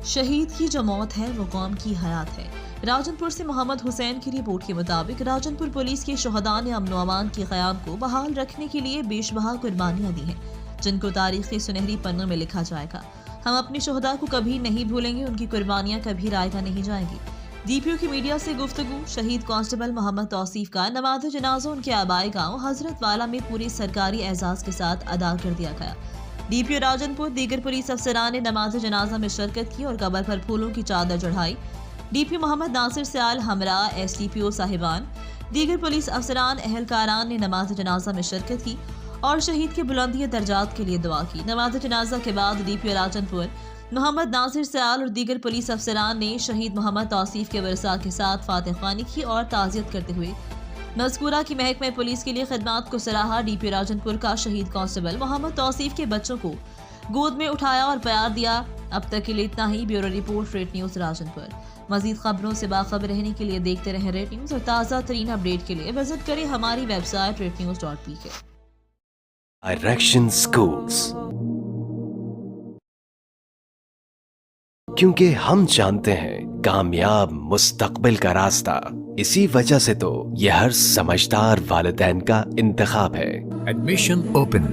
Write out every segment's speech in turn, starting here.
شہید کی جو موت ہے وہ قوم کی حیات ہے۔ راجن پور سے محمد حسین کی رپورٹ کے مطابق راجن پور پولیس کے شہداء نے امن و امان کے قیام کو بحال رکھنے کے لیے بیش بہا قربانیاں دی ہیں، جن کو تاریخ کے سنہری پنوں میں لکھا جائے گا۔ ہم اپنے شہداء کو کبھی نہیں بھولیں گے، ان کی قربانیاں کبھی رائگاں نہیں جائیں گی۔ ڈی پی او کی میڈیا سے گفتگو۔ شہید کانسٹیبل محمد توصیف کا نماز جنازہ ان کے آبائی گاؤں حضرت والا میں پورے سرکاری اعزاز کے ساتھ ادا کر دیا گیا۔ ڈی پی او راجن پور دیگر پولیس افسران نے نماز جنازہ میں شرکت کی اور قبر پر پھولوں کی چادر چڑھائی۔ ڈی پی او محمد ناصر سیال ہمراہ ایس ڈی پی او صاحبان، دیگر پولیس افسران اہلکاران نے نماز جنازہ میں شرکت کی اور شہید کے بلندی درجات کے لیے دعا کی۔ نماز جنازہ کے بعد ڈی پی او راجن پور محمد ناصر سیال اور دیگر پولیس افسران نے شہید محمد توصیف کے ورثاء کے ساتھ فاتح خوانی کی اور تعزیت کرتے ہوئے مذکورہ کی محکمہ پولیس کے لیے خدمات کو سراہا۔ ڈی پی او راجن پور کا شہید کانسٹیبل محمد توصیف کے بچوں کو گود میں اٹھایا اور پیار دیا۔ اب تک کے لیے اتنا ہی۔ Bureau report, rate news Rajanpur. مزید خبروں سے باخبر رہنے کے لیے دیکھتے رہیں ریٹ نیوز اور تازہ ترین اپڈیٹ کے لیے وزٹ کریں ہماری web site ratenews.pk۔ Direction schools, کیونکہ ہم جانتے ہیں کامیاب مستقبل کا راستہ، اسی وجہ سے تو یہ ہر سمجھدار والدین کا انتخاب ہے۔ Admission open.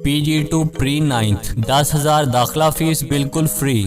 PG2 پری 9th 10,000 داخلہ فیس بالکل فری۔